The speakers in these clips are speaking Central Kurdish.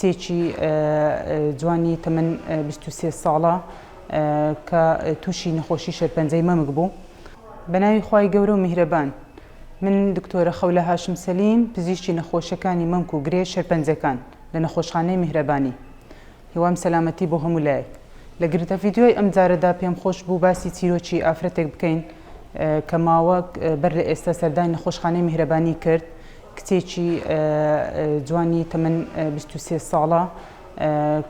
کچێکی جوانی تەمەن 23 ساڵە کە تووشی نەخۆشی شێرپەنجەی مەمک بوو. بەناوی خوای گەورە و میهرەبان، من دکتۆرە خەولە هاشم سەلیم، پزیشکی نەخۆشیەکانی مەمک و گرێ شێرپەنجەکان لە نەخۆشخانەی میهرەبانی. هیوام سەلامەتی بۆ هەموو لایەک. لە گرتە ڤیدیۆی ئەم جارەدا پێم خۆش بوو باسی چیرۆکی ئافرەتێک بکەین کە ماوە بەر لە ئێستا سەردانی نەخۆشخانەی میهرەبانی کرد، کچێکی جوانی تەمەن 23 ساڵە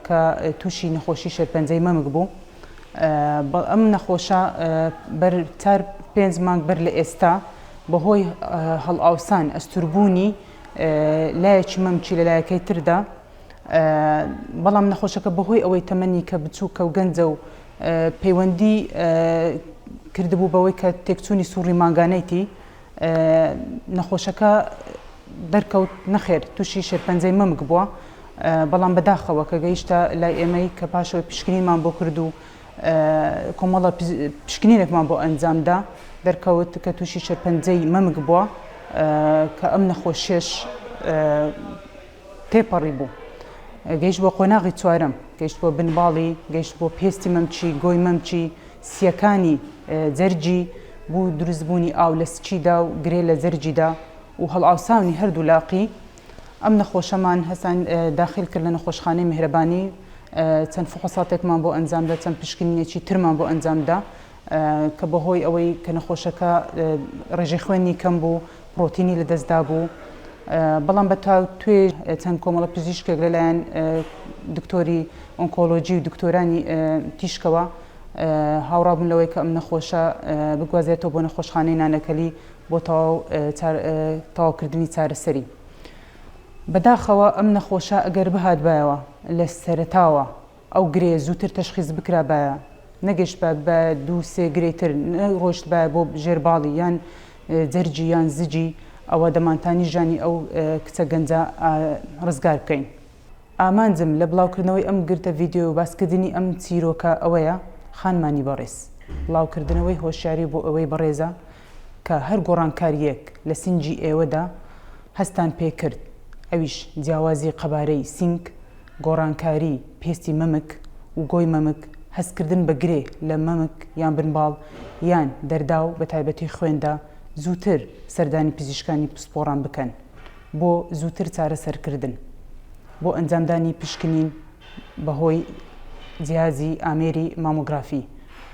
کە تووشی نەخۆشی شێرپەنجەی مەمک بوو. ئەم نەخۆشە بەر 4-5 مانگ بەر لە ئێستا بەهۆی هەڵئاوسان ئەستوربوونی لایەکی مەمکی لە لایەکەی تردا، بەڵام نەخۆشەکە بەهۆی ئەوەی تەمەنی کە بچووکە و گەنجە و پەیوەندی کردبوو بەوەی کە تێکچوونی سووڕی مانگانەیتی، نەخۆشەکە دەرکەوت نەخێر تووشی شێرپەنجەی مەمک بووە. بەڵام بەداخەوە کە گەیشتە لای ئێمەی کە پاشەوە پشکنینمان بۆ کرد و کۆمەڵە پشکنینێکمان بۆ ئەنجامدا، دەرکەوت کە تووشی شێرپەنجەی مەمک بووە کە ئەم نەخۆشیش تێپەڕی بوو. گەیشت بۆ قۆناغی چوارەم، گەیشت بۆ بنباڵی، گەیشت بۆ پێستی مەمچی، گۆی مەمچی، سیەکانی جەرجی بوو، دروستبوونی ئاو لە سچیدا و گرێ لە جەرجیدا و هەڵئاوساونی هەردوو لاقی. ئەم نەخۆشەمان هەستان داخل کرد لە نەخۆشخانەی میهرەبانی، چەند فحوساتێکمان بۆ ئەنجامدا، چەند پشکنینێکی ترمان بۆ ئەنجامدا کە بەهۆی ئەوەی کە نەخۆشەکە ڕێژەی خوێنی کەم بوو، پرۆتینی لەدەستدا بوو. بەڵام بەتاو توێ چەند کۆمەڵە پزیشکێک لەلایەن دکتۆری ئۆنکۆلۆجی و دکتۆرانی تیشکەوە هاوڕابوون لەوەی کە ئەم نەخۆشە بگوازێتەوە بۆ نەخۆشخانەی نانەکەلی بۆ تەواوکردنی چارەسەری. بەداخەوە ئەم نەخۆشە ئەگەر بهات بایەوە لە سەرەتاوە ئەو گرێ زووتر تەشخیص بکرا بایە، نەگەشت بە 2-3 گرێتر ڕۆشت بایە بۆ ژێرباڵی یان جەرجی یان زجی، ئەوە دەمانتانی ژانی ئەو کچە گەنجە ڕزگار بکەین. ئامانجم لە بڵاوکردنەوەی ئەم گرتە ڤیدیۆ و باسکردنی ئەم چیرۆکە ئەوەیە خانمانی بەڕێز، بڵاوکردنەوەی هۆشیاری بۆ ئەوەی بەڕێزە کە هەر گۆڕانکاریەک لە سنجی ئێوەدا هەستان پێکرد، ئەویش جیاوازی قەبارەی سینگ، گۆڕانکاری پێستی مەمک و گۆی مەمک، هەستکردن بە گرێ لە مەمک یان بنباڵ یان دەرداو بە تایبەتی خوێندا زووتر سەردانی پزیشکانی پسپۆڕان بکەن بۆ زووتر چارەسەرکردن، بۆ ئەنجامدانی پشکنین بەهۆی جیازی ئامێری مامۆگرافی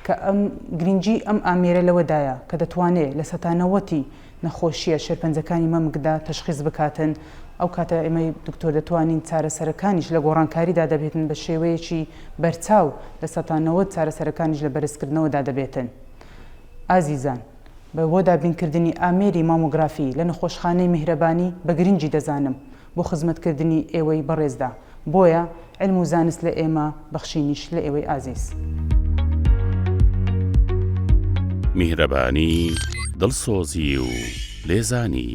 کە ئەم گرنگی ئەم ئامێرە لەوەدایە کە دەتوانێت لە سەتانەوەتی نەخۆشیە شێرپەنجەکانی مەمکدا تەشخیص بکاتن. ئەو کاتە ئێمەی دکتۆر دەتوانین چارەسەرەکانیش لە گۆڕانکاریدا دەبێتن بە شێوەیەکی بەرچاو لە سەتانەوەت چارەسەرەکانیش لە بەرزکردنەوەدا دەبێتن. ئازیزان، بە بۆ دابینکردنی ئامێری مامۆگرافی لە نەخۆشخانەی میهرەبانی بە گرنگی دەزانم بۆ خزمەتکردنی ئێوەی بەڕێزدا، بۆیە علم و زانست لە ئێمە، بەخشینیش لە ئێوەی ئازیز. میهرەبانی، دڵسۆزی و لێزانی.